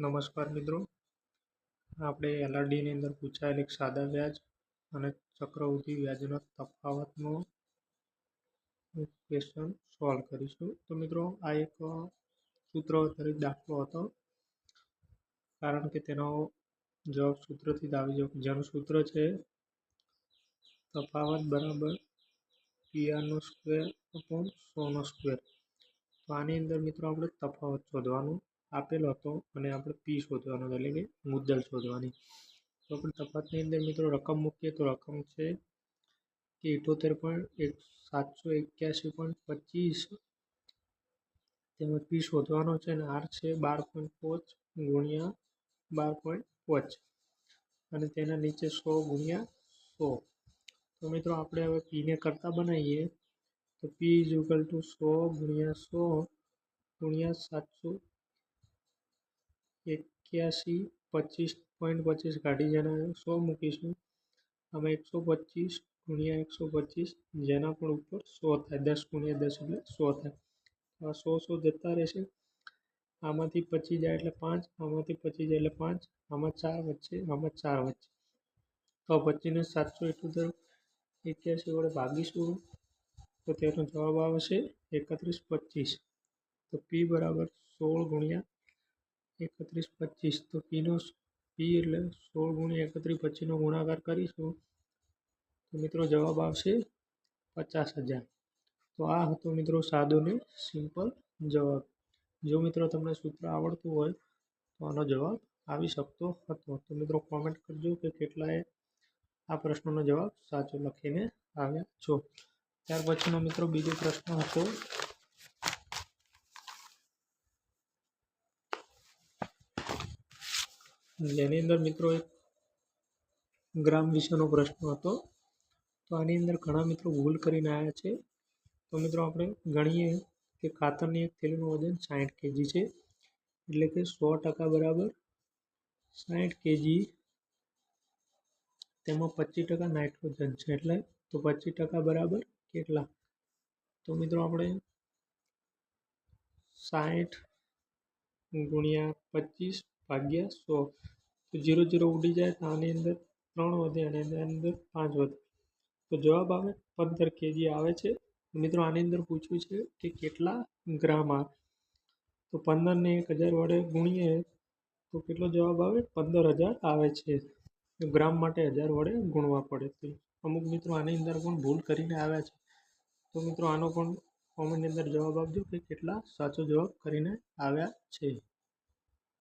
નમસ્કાર મિત્રો, આપણે એલઆરડીની અંદર પૂછાયેલ એક સાદા વ્યાજ અને ચક્રવૃદ્ધિ વ્યાજના તફાવતનો ક્વેશ્ચન સોલ્વ કરીશું. તો મિત્રો, આ એક સૂત્ર આધારિત દાખલો હતો, કારણ કે તેનો જવાબ સૂત્રથી જ આવી જાય, જેનું સૂત્ર છે તફાવત બરાબર PR² અપોન 100². તો આની અંદર મિત્રો આપણે તફાવત શોધવાનું આપેલો હતો અને આપણે પી શોધવાનો એટલે કે મુદ્દલ શોધવાની. તો આપણે તફાવતની અંદર મિત્રો રકમ મૂકીએ તો રકમ છે કે 78.781.25. તેમજ પી શોધવાનો છે અને આર છે 12.5 ગુણ્યા 12.5 અને તેના નીચે 100 ગુણ્યા 100. તો મિત્રો આપણે હવે પીને કરતા બનાવીએ તો પી ઇઝ ઇક્વલ ટુ 100 ગુણ્યા 100 ગુણ્યા 781.25 કાઢી જેના 100 મૂકીશું. આમાં 125 ગુણ્યા 125 જેના પણ ઉપર 100 થાય, 10 ગુણ્યા 10 એટલે 100 થાય. આ 100 જતા રહેશે, આમાંથી 25 જાય એટલે 5, આમાંથી 25 જાય એટલે 5, આમાં 4 વચ્ચે, આમાં 4 વચ્ચે. તો 25ને 781 વડે ભાગીશું તો તેનો જવાબ આવશે 31.25. તો પી બરાબર 16 ગુણ્યા 31.25. તો પી એટલે 16 ગુણ્યા 31.25નો ગુણાકાર કરીશું તો મિત્રો જવાબ આવશે 50,000. તો આ હતો મિત્રો સાદો ને સિમ્પલ જવાબ. જો મિત્રો તમને સૂત્ર આવડતું હોય તો આનો જવાબ આવી શકતો હતો. તો મિત્રો કોમેન્ટ કરજો કે કેટલાએ આ પ્રશ્નનો જવાબ સાચો લખીને આવ્યા છો. ત્યાર પછીનો મિત્રો બીજો પ્રશ્ન હતો જેની અંદર મિત્રો એક ગ્રામ વિશેનો પ્રશ્ન હતો. તો આની અંદર ઘણા મિત્રો ભૂલ કરીને આવ્યા છે. તો મિત્રો આપણે ગણીએ કે ખાતરની એક થેલીનું વજન 60 kg છે, એટલે કે 100% બરાબર 60 kg. તેમાં 25% નાઇટ્રોજન છે, એટલે તો 25% બરાબર કેટલા? તો મિત્રો આપણે 60 ગુણ્યા 25 ભાગ્યા 100. તો 0 0 ઉડી જાય તો આની અંદર 3 વધે અને એની અંદર 5 વધે, તો જવાબ આવે 15 kg આવે છે. મિત્રો આની અંદર પૂછ્યું છે કે કેટલા ગ્રામ આવે. તો 15ને 1000 વડે ગુણીએ તો કેટલો જવાબ આવે? 15,000 આવે છે. ગ્રામ માટે 1000 વડે ગુણવા પડે છે. અમુક મિત્રો આની અંદર પણ ભૂલ કરીને આવ્યા છે. તો મિત્રો આનો પણ કોમેન્ટની અંદર જવાબ આપજો કે કેટલા સાચો જવાબ કરીને આવ્યા છે.